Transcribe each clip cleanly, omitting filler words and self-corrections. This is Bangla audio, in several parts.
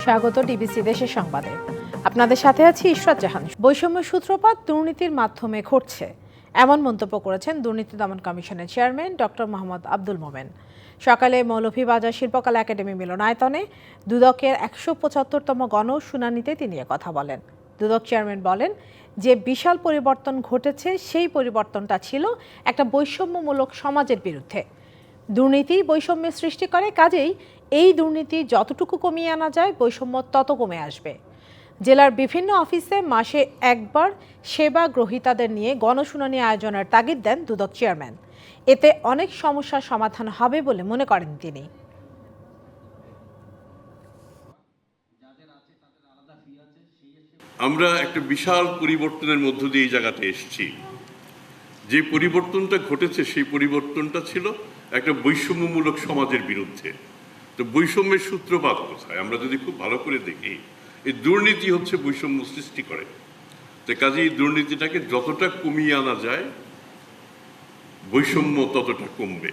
স্বাগত ডিবিসি দেশের সংবাদে। আপনাদের সাথে আছি ইশরাত জাহান। বৈষম্য সূত্রপাত দুর্নীতির মাধ্যমে ঘটছে, এমন মন্তব্য করেছেন দুর্নীতি দমন কমিশনের চেয়ারম্যান ডক্টর মোহাম্মদ আব্দুল মোমেন। সকালে মৌলভীবাজার শিল্পকলা একাডেমি মিলনায়তনে দুদকের ১৭৫তম গণশুনানিতে তিনি কথা বলেন। দুদক চেয়ারম্যান বলেন যে বিশাল পরিবর্তন ঘটেছে, সেই পরিবর্তনটা ছিল একটা বৈষম্যমূলক সমাজের বিরুদ্ধে। দুর্নীতি বৈষম্যের সৃষ্টি করে, কাজেই এই দুর্নীতি যতটুকু কমিয়ে আনা যায় বৈষম্য তত কমে আসবে। জেলার বিভিন্ন অফিসে মাসে একবার সেবা গ্রহীতাদের নিয়ে গণশুনানি আয়োজনের তাগিদ দেন দুদক চেয়ারম্যান। এতে অনেক সমস্যার সমাধান হবে বলে মনে করেন তিনি। আমরা একটা বিশাল পরিবর্তনের মধ্য দিয়ে এই জায়গাতে এসেছি। যে পরিবর্তনটা ঘটেছে সেই পরিবর্তনটা ছিল একটা বৈষম্যমূলক সমাজের বিরুদ্ধে। তো বৈষম্যের সূত্রপাত কোথায়? আমরা যদি খুব ভালো করে দেখি, এই দুর্নীতি হচ্ছে বৈষম্য সৃষ্টি করে। তো কাজে এই দুর্নীতিটাকে যতটা কমিয়ে আনা যায় বৈষম্য ততটা কমবে।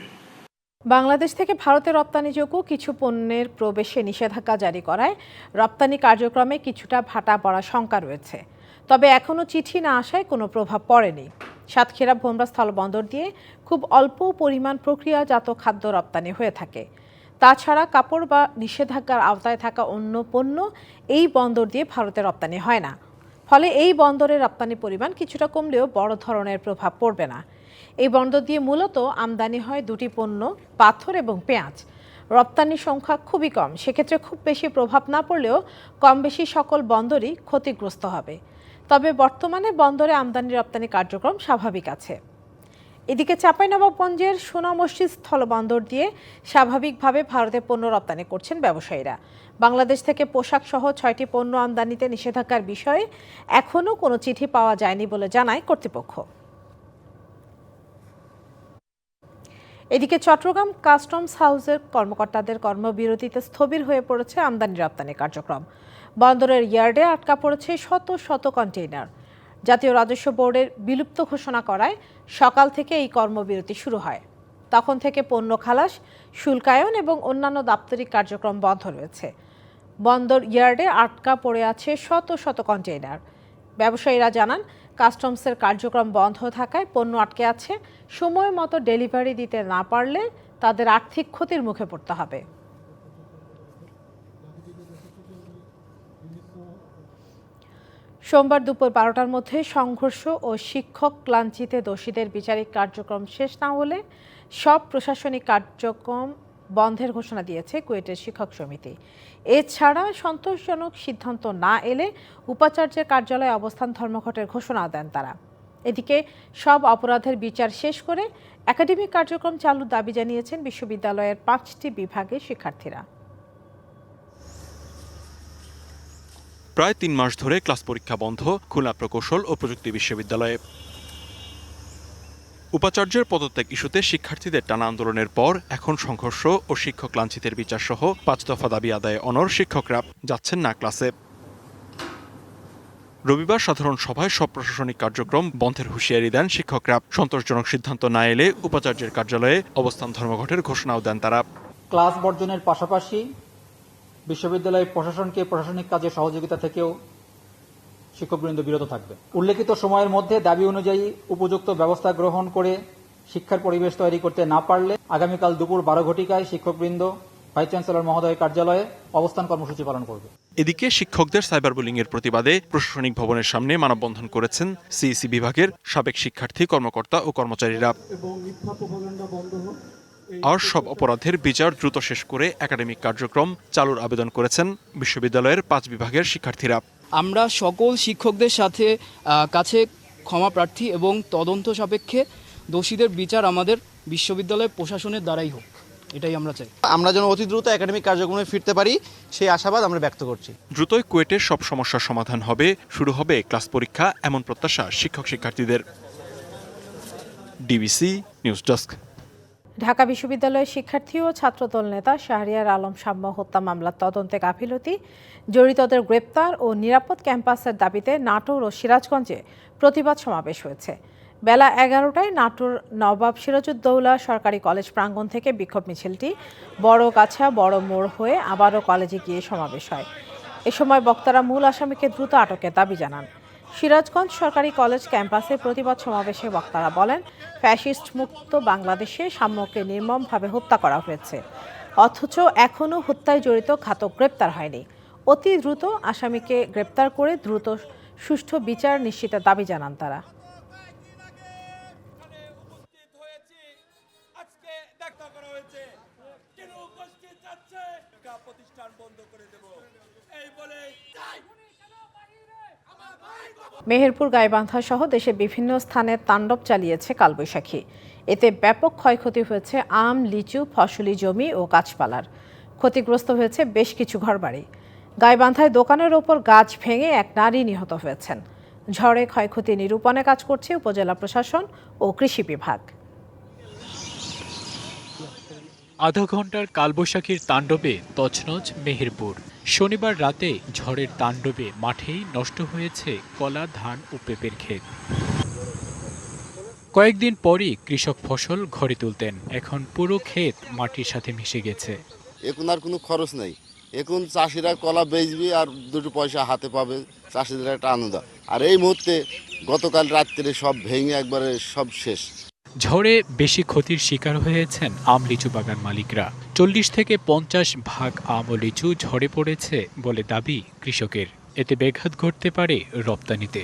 বাংলাদেশ থেকে ভারতে রপ্তানিযোগ্য কিছু পণ্যের প্রবেশে নিষেধাজ্ঞা জারি করায় রপ্তানি কার্যক্রমে কিছুটা ভাটা পড়ার শঙ্কা রয়েছে। তবে এখনও চিঠি না আসায় কোনো প্রভাব পড়েনি। সাতক্ষীরা ভোমরা স্থলবন্দর দিয়ে খুব অল্প পরিমাণ প্রক্রিয়াজাত খাদ্য রপ্তানি হয়ে থাকে। তাছাড়া কাপড় বা নিষেধাজ্ঞার আওতায় থাকা অন্য পণ্য এই বন্দর দিয়ে ভারতে রপ্তানি হয় না। ফলে এই বন্দরের রপ্তানি পরিমাণ কিছুটা কমলেও বড় ধরনের প্রভাব পড়বে না। এই বন্দর দিয়ে মূলত আমদানি হয় দুটি পণ্য, পাথর এবং পেঁয়াজ। রপ্তানির সংখ্যা খুবই কম, সেক্ষেত্রে খুব বেশি প্রভাব না পড়লেও কম বেশি সকল বন্দরই ক্ষতিগ্রস্ত হবে। তবে বর্তমানে বন্দরে আমদানি রপ্তানি কার্যক্রম স্বাভাবিক আছে। এদিকে চাঁপাইনবাবগঞ্জের সোনা মসজিদ স্থলবন্দর দিয়ে স্বাভাবিকভাবে ভারতে পণ্য রপ্তানি করছেন ব্যবসায়ীরা। বাংলাদেশ থেকে পোশাক সহ ৬টি পণ্য আমদানিতে নিষেধাজ্ঞার বিষয়ে এখনও কোনো চিঠি পাওয়া যায়নি বলে জানায় কর্তৃপক্ষ। এদিকে চট্টগ্রাম কাস্টমস হাউসের কর্মকর্তাদের কর্মবিরতিতে স্থবির হয়ে পড়েছে আমদানি রপ্তানি কার্যক্রম। বন্দরের ইয়ার্ডে আটকা পড়েছে শত শত কন্টেইনার। জাতীয় রাজস্ব বোর্ডের বিলুপ্ত ঘোষণা করায় সকাল থেকে এই কর্মবিরতি শুরু হয়। তখন থেকে পণ্য খালাস, শুল্কায়ন এবং অন্যান্য দাপ্তরিক কার্যক্রম বন্ধ রয়েছে। বন্দর ইয়ার্ডে আটকা পড়ে আছে শত শত কন্টেইনার। ব্যবসায়ীরা জানান, কাস্টমসের কার্যক্রম বন্ধ থাকায় পণ্য আটকে আছে। সময় মতো ডেলিভারি দিতে না পারলে তাদের আর্থিক ক্ষতির মুখে পড়তে হবে। সোমবার দুপুর ১২টার মধ্যে সংঘর্ষ ও শিক্ষক ক্লান্তিতে দোষীদের বিচারিক কার্যক্রম শেষ না হলে সব প্রশাসনিক কার্যক্রম বন্ধের ঘোষণা দিয়েছে কুয়েটের শিক্ষক সমিতি। এছাড়া সন্তোষজনক সিদ্ধান্ত না এলে উপাচার্যের কার্যালয়ে অবস্থান ধর্মঘটের ঘোষণা দেন তারা। এদিকে সব অপরাধের বিচার শেষ করে একাডেমিক কার্যক্রম চালুর দাবি জানিয়েছেন বিশ্ববিদ্যালয়ের ৫টি বিভাগের শিক্ষার্থীরা। প্রায় ৩ মাস ধরে ক্লাস পরীক্ষা বন্ধ খুলনা প্রকৌশল ও প্রযুক্তি বিশ্ববিদ্যালয়ে। উপাচার্যের পদত্যাগ ইস্যুতে শিক্ষার্থীদের টানা আন্দোলনের পর এখন সংঘর্ষ ও শিক্ষক লাঞ্ছিতের বিচার সহ ৫ দফা দাবি আদায়ে অনড় শিক্ষকরা, যাচ্ছেন না ক্লাসে। রবিবার সাধারণ সভায় সব প্রশাসনিক কার্যক্রম বন্ধের হুঁশিয়ারি দেন শিক্ষকরা। সন্তোষজনক সিদ্ধান্ত না এলে উপাচার্যের কার্যালয়ে অবস্থান ধর্মঘটের ঘোষণাও দেন তারা। ক্লাস বর্জনের পাশাপাশি বিশ্ববিদ্যালয় প্রশাসনকে প্রশাসনিক কাজে সহযোগিতা থেকেও শিক্ষকবৃন্দ বিরত থাকবে। উল্লেখিত সময়ের মধ্যে দাবি অনুযায়ী উপযুক্ত ব্যবস্থা গ্রহণ করে শিক্ষার পরিবেশ তৈরি করতে না পারলে আগামীকাল দুপুর ১২ ঘটিকায় শিক্ষকবৃন্দ ভাইস চ্যান্সেলর মহোদয়ের কার্যালয়ে অবস্থান কর্মসূচি পালন করবে। এদিকে শিক্ষকদের সাইবার বুলিং এর প্রতিবাদে প্রশাসনিক ভবনের সামনে মানববন্ধন করেছেন সিইসি বিভাগের সাবেক শিক্ষার্থী, কর্মকর্তা ও কর্মচারীরা। আর সব অপরাধের বিচার দ্রুত শেষ করে একাডেমিক কার্যক্রম চালুর আবেদন করেছেন বিশ্ববিদ্যালয়ের ৫ বিভাগের শিক্ষার্থীরা। আমরা সকল শিক্ষকদের কাছে ক্ষমা প্রার্থী এবং তদন্ত সাপেক্ষে দোষীদের বিচার আমাদের বিশ্ববিদ্যালয় প্রশাসনের দ্বারাই হোক, এটাই আমরা চাই। আমরা যেন অতি দ্রুত একাডেমিক কার্যক্রমে ফিরতে পারি, সেই আশাবাদ আমরা ব্যক্ত করছি। দ্রুতই কুয়েটের সব সমস্যার সমাধান হবে, শুরু হবে ক্লাস পরীক্ষা, এমন প্রত্যাশা শিক্ষক শিক্ষার্থীদের। DBC news desk. ঢাকা বিশ্ববিদ্যালয়ের শিক্ষার্থী ও ছাত্রদল নেতা শাহরিয়ার আলম শাম্য হত্যা মামলার তদন্তে গাফিলতি, জড়িতদের গ্রেপ্তার ও নিরাপদ ক্যাম্পাসের দাবিতে নাটোর ও সিরাজগঞ্জে প্রতিবাদ সমাবেশ হয়েছে। বেলা ১১টায় নাটোর নবাব সিরাজউদ্দৌলা সরকারি কলেজ প্রাঙ্গণ থেকে বিক্ষোভ মিছিলটি বড়গাছা বড় মোড় হয়ে আবারও কলেজে গিয়ে সমাবেশ হয়। এ সময় বক্তারা মূল আসামিকে দ্রুত আটকের দাবি জানান। সিরাজগঞ্জ সরকারি কলেজ ক্যাম্পাসে প্রতিবাদ সমাবেশে বক্তারা বলেন, ফ্যাসিস্ট মুক্ত বাংলাদেশে সাম্যকে নির্মমভাবে হত্যা করা হয়েছে, অথচ এখনও হত্যায় জড়িত ঘাতক গ্রেপ্তার হয়নি। অতি দ্রুত আসামিকে গ্রেপ্তার করে দ্রুত সুষ্ঠু বিচার নিশ্চিতের দাবি জানান তারা। মেহেরপুর, গাইবান্ধা সহ দেশের বিভিন্ন স্থানে তাণ্ডব চালিয়েছে কালবৈশাখী। এতে ব্যাপক ক্ষয়ক্ষতি হয়েছে আম, লিচু, ফসলি জমি ও গাছপালার। ক্ষতিগ্রস্ত হয়েছে বেশ কিছু ঘরবাড়ি। গাইবান্ধায় দোকানের ওপর গাছ ভেঙে এক নারী নিহত হয়েছেন। ঝড়ে ক্ষয়ক্ষতি নিরূপণে কাজ করছে উপজেলা প্রশাসন ও কৃষি বিভাগ। আধা ঘন্টার কালবৈশাখীর তাণ্ডবে তছনছ মেহেরপুর। শনিবার রাতে ঝড়ের তাণ্ডবে মাঠেই নষ্ট হয়েছে কলা, ধান ও পেঁপের ক্ষেত। কয়েকদিন পরই কৃষক ফসল ঘরে তুলতেন, এখন পুরো ক্ষেত মাটির সাথে মিশে গেছে। এখন আর কোনো খরচ নেই, এখন চাষিরা কলা বেচবে আর দুটো পয়সা হাতে পাবে, চাষিদের একটা আনন্দ। আর এই মুহূর্তে গতকাল রাত্রে সব ভেঙে একবারে সব শেষ। ঝড়ে বেশি ক্ষতির শিকার হয়েছেন আম, লিচু বাগান মালিকরা। 40 থেকে 50 ভাগ আম ও লিচু ঝরে পড়েছে বলে দাবি কৃষকের। এতে ব্যাঘাত ঘটতে পারে রপ্তানিতে।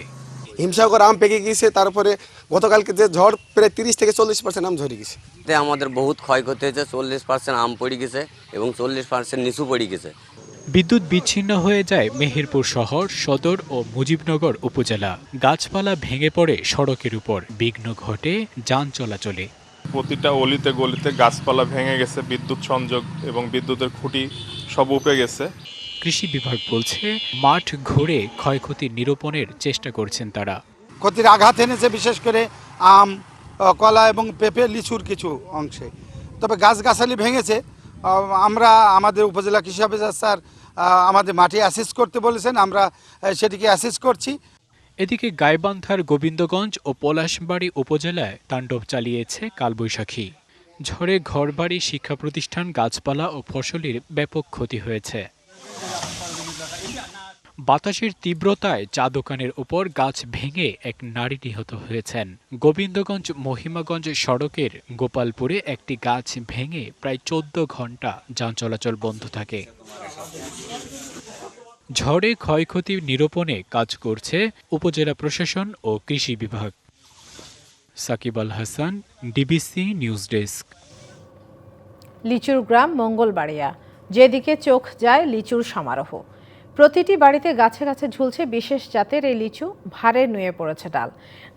হিমসাগর আম পেকে গিয়েছে, তারপরে গতকালকে যে ঝড় প্রায় 30 থেকে 40% আম ঝরে গেছে। আমাদের বহুত ক্ষয়ক্ষতি হয়েছে, 40% আম পড়ে গেছে এবং 40% লিচু পড়ে গেছে। বিদ্যুৎ বিচ্ছিন্ন হয়ে যায় মেহেরপুর শহর, সদর ও মুজিবনগর উপজেলা। গাছপালা ভেঙে পড়ে সড়কের উপর, বিঘ্ন ঘটে যান চলাচলে। প্রতিটা অলিতে গলিতে গাছপালা ভেঙে গেছে, বিদ্যুৎ সংযোগ এবং বিদ্যুতের খুঁটি সব উপড়ে গেছে। কৃষি বিভাগ বলছে, মাঠ ঘুরে ক্ষয়ক্ষতি নিরূপণের চেষ্টা করছেন তারা। ক্ষতির আঘাত এনেছে বিশেষ করে আম, কলা এবং পেঁপে, লিচুর কিছু অংশে। তবে গাছগাছালি ভেঙেছে। আমরা আমাদের উপজেলা কৃষি অফিসার স্যার আমাদের মাটি অ্যাসেস করতে বলেছেন, আমরা সেটিকে অ্যাসেস করছি। এদিকে গাইবান্ধার গোবিন্দগঞ্জ ও পলাশবাড়ী উপজেলায় তাণ্ডব চালিয়েছে কালবৈশাখী। ঝড়ে ঘরবাড়ি, শিক্ষা প্রতিষ্ঠান, গাছপালা ও ফসলের ব্যাপক ক্ষতি হয়েছে। বাতাসের তীব্রতায় চা দোকানের উপর গাছ ভেঙে এক নারী নিহত হয়েছেন। গোবিন্দগঞ্জ মহিমাগঞ্জ সড়কের গোপালপুরে একটি গাছ ভেঙে প্রায় 14 ঘন্টা যান চলাচল বন্ধ থাকে। ঝড়ে ক্ষয়ক্ষতি নিরূপণে কাজ করছে উপজেলা প্রশাসন ও কৃষি বিভাগ। Shakib Al Hasan, DBC news desk. লিচুর গ্রাম মঙ্গলবাড়িয়া, যেদিকে চোখ যায় লিচুর সমারোহ। প্রতিটি বাড়িতে গাছে গাছে ঝুলছে বিশেষ জাতের এই লিচু, ভারে নুয়ে পড়েছে ডাল।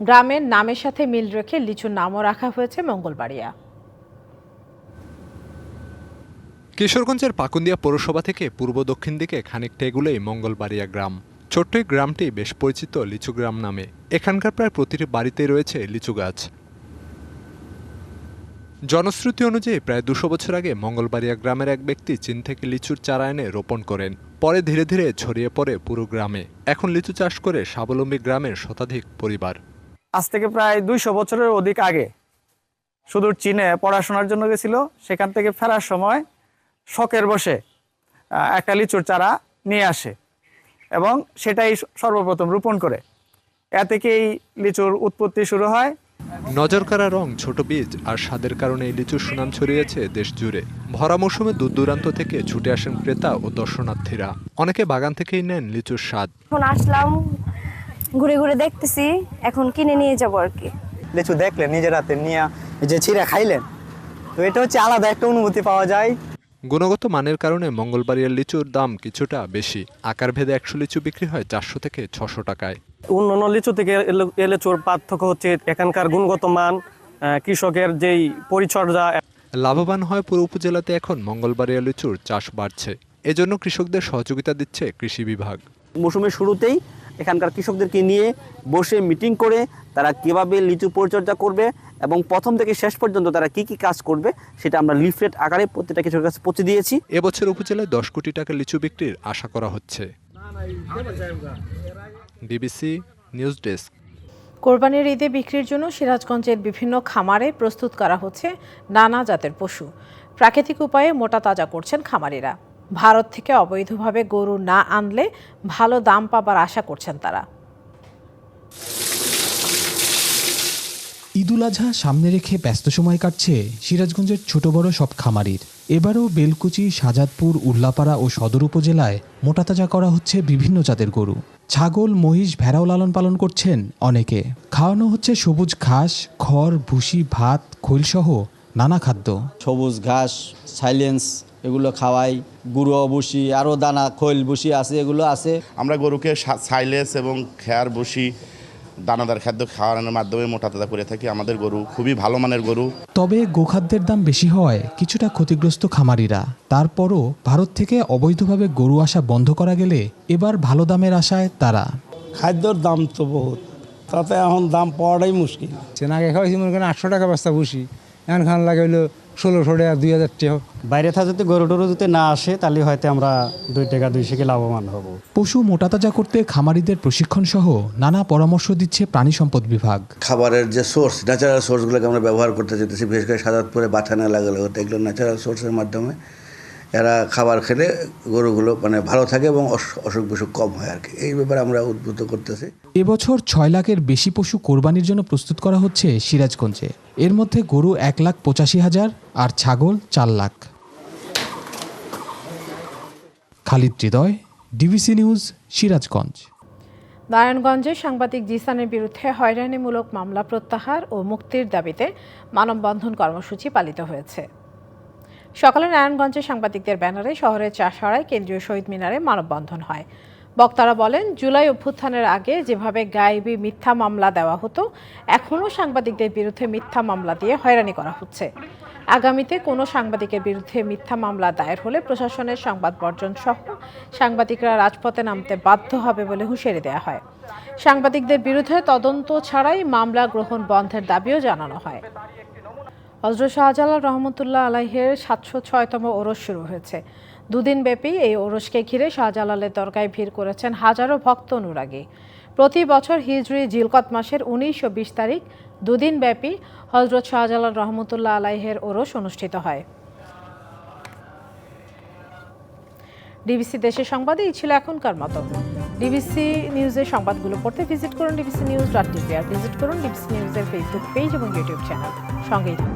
গ্রামের নামের সাথে মিল রেখে লিচুর নামও রাখা হয়েছে মঙ্গলবাড়িয়া। কিশোরগঞ্জের পাকুন্দিয়া পৌরসভা থেকে পূর্ব দক্ষিণ দিকে খানিকটা এগুলোই মঙ্গলবাড়িয়া গ্রাম। ছোট্ট এই গ্রামটি বেশ পরিচিত লিচু গ্রাম নামে। এখানকার প্রায় প্রতিটি বাড়িতেই রয়েছে লিচু গাছ। জনশ্রুতি অনুযায়ী প্রায় 200 বছর আগে মঙ্গলবাড়িয়া গ্রামের এক ব্যক্তি চীন থেকে লিচুর চারা এনে রোপণ করেন। পরে ধীরে ধীরে ছড়িয়ে পড়ে পুরো গ্রামে। এখন লিচু চাষ করে স্বাবলম্বী গ্রামের শতাধিক পরিবার। আজ থেকে প্রায় 200 বছরের অধিক আগে সুদূর চীনে পড়াশোনার জন্য গেছিল। সেখান থেকে ফেরার সময় শখের বসে একটা লিচুর চারা নিয়ে আসে এবং সেটাই সর্বপ্রথম রোপণ করে। এ থেকেই লিচুর উৎপত্তি শুরু হয়। নজরকাড়া রং, ছোট বীজ আর স্বাদের কারণে এই লিচুর সুনাম ছড়িয়েছে দেশ জুড়ে। ভরা মৌসুমে দূর দূরান্ত থেকে ছুটে আসেন ক্রেতা ও দর্শনার্থীরা। অনেকে বাগান থেকেই নেন লিচুর স্বাদ। এখন আসলাম, ঘুরে ঘুরে দেখতেছি, এখন কিনে নিয়ে যাবো আর কি। লিচু দেখলেন, নিজের হাতে নিয়ে যে ছিঁড়ে খাইলেন, তো এটা হচ্ছে আলাদা একটা অনুভূতি পাওয়া যায়। গুণগত মানের কারণে মঙ্গলবাড়িয়ার লিচুর দাম কিছুটা বেশি। আকার ভেদে 100 লিচু বিক্রি হয় 400 থেকে 600 টাকায়। অন্যান্য লিচু থেকে এ লিচুর পার্থক্য হচ্ছে এখানকার গুণগত মান, কৃষকের যেই পরিচর্যা। লাভবান হয় পুরো উপজেলাতে এখন মঙ্গলবাড়িয়া লিচুর চাষ বাড়ছে। এজন্য কৃষকদের সহযোগিতা দিচ্ছে কৃষি বিভাগ। মৌসুমের শুরুতেই এখানকার কৃষকদেরকে নিয়ে বসে মিটিং করে তারা কিভাবে লিচু পরিচর্যা করবে এবং প্রথম থেকে শেষ পর্যন্ত তারা কি কি কাজ করবে সেটা আমরা লিফলেট আকারে প্রত্যেকটা কৃষকের কাছে পৌঁছে দিয়েছি। এবছর উপজেলায় 10 কোটি টাকা লিচু বিক্রির আশা করা হচ্ছে। DBC news desk. কোরবানির ঈদে বিক্রির জন্য সিরাজগঞ্জের বিভিন্ন খামারে প্রস্তুত করা হচ্ছে নানা জাতের পশু। প্রাকৃতিক উপায়ে মোটা তাজা করছেন খামারিরা। ভারত থেকে অবৈধভাবে গরু না আনলে ভালো দাম পাবার আশা করছেন তারা। ঈদুল আজহা সামনে রেখে ব্যস্ত সময় কাটছে সিরাজগঞ্জের ছোট বড় সব খামারির। এবারও বেলকুচি, শাহজাদপুর, উল্লাপাড়া ও সদর উপজেলায় মোটাতাজা করা হচ্ছে বিভিন্ন জাতের গরু। ছাগল, মহিষ, ভেড়াও লালন পালন করছেন অনেকে। খাওয়ানো হচ্ছে সবুজ ঘাস, খড়, ভুসি, ভাত, খৈলসহ নানা খাদ্য। সবুজ ঘাস, সাইলেন্স এগুলো খাওয়াই, গুঁড়ো ভুসি, আরও দানা খৈল ভুসি আছে, এগুলো আছে। আমরা গরুকে সাইলেন্স এবং খেয়ার ভুসি, দানাদার খাদ্য খাওয়ানোর মাধ্যমে মোটাতাজা করে থাকি। আমাদের গরু খুবই ভালো মানের গরু। তবে গোখাদ্যের দাম বেশি হওয়ায় কিছুটা ক্ষতিগ্রস্ত খামারিরা। তারপরও ভারত থেকে অবৈধভাবে গরু আসা বন্ধ করা গেলে এবার ভালো দামের আশায় তারা। খাদ্যর দাম তো বহুত, তাতে এখন দাম পাওয়াটাই মুশকিল। আগে খাওয়াইছি মনে করেন 800 টাকা বস্তা ভুসি, এখন খান লাগে হইলো 1600 টাকা, 2000 টাকা। বাইরে থেকে যদি গরু টরু যদি না আসে তাহলে হয়তো আমরা 2 টাকা 200 কে লাভবান হব। পশু মোটাতাজা করতে খামারিদের প্রশিক্ষণ সহ নানা পরামর্শ দিচ্ছে প্রাণী সম্পদ বিভাগ। খাবারের যে সোর্স, ন্যাচারাল সোর্সগুলোকে আমরা ব্যবহার করতে যেতেছি, বিশেষ করে শাহজাদপুরে বাছানা লাগালে হতো, এগুলো ন্যাচারাল সোর্সের মাধ্যমে এরা খাবার খেলে গরুগুলো মানে ভালো থাকে এবং অসুখ বিসুখ কম হয় আর কি। এই ব্যাপারে আমরা উদ্বুদ্ধ করতেছি। এবছর 6 লাখের বেশি পশু কোরবানির জন্য প্রস্তুত করা হচ্ছে সিরাজগঞ্জে। এর মধ্যে গরু 1,85,000 আর ছাগল 4 লাখ। খালিদ হৃদয়, ডিবিসি নিউজ, সিরাজগঞ্জ। নারায়ণগঞ্জে সাংবাদিক জিসানের বিরুদ্ধে হয়রানিমূলক মামলা প্রত্যাহার ও মুক্তির দাবিতে মানববন্ধন কর্মসূচি পালিত হয়েছে। সকালে নারায়ণগঞ্জে সাংবাদিকদের ব্যানারে শহরের চাষাড়ায় কেন্দ্রীয় শহীদ মিনারে মানববন্ধন হয়। বক্তারা বলেন, জুলাই অভ্যুত্থানের আগে যেভাবে গায়েবী মিথ্যা মামলা দেওয়া হতো, এখনও সাংবাদিকদের বিরুদ্ধে মিথ্যা মামলা দিয়ে হয়রানি করা হচ্ছে। আগামীতে কোনো সাংবাদিকের বিরুদ্ধে মিথ্যা মামলা দায়ের হলে প্রশাসনের সংবাদ বর্জন সহ সাংবাদিকরা রাজপথে নামতে বাধ্য হবে বলে হুঁশিয়ারি দেওয়া হয়। সাংবাদিকদের বিরুদ্ধে তদন্ত ছাড়াই মামলা গ্রহণ বন্ধের দাবিও জানানো হয়। হযরত শাহজালাল রহমতুল্লাহ আলাইহের 706তম ওরস শুরু হয়েছে। 2 দিন ব্যাপী এই ওরসকে ঘিরে শাহজালালের দরগায় ভিড় করেছেন হাজারো ভক্ত অনুরাগী। প্রতি বছর হিজরি জিলকত মাসের 19 ও 20 তারিখ 2 দিন ব্যাপী হযরত শাহজালাল রহমতুল্লাহ আলাইহের ওরস অনুষ্ঠিত হয়। ডিবিসি দেশের সংবাদে এই ছিল এখনকার মতো। ডিবিসি নিউজের সংবাদগুলো পড়তে ভিজিট করুন dbcnews.tv আর ভিজিট করুন ডিবিসি নিউজের ফেসবুক পেজ এবং ইউটিউব চ্যানেল। সঙ্গেই থাকুন।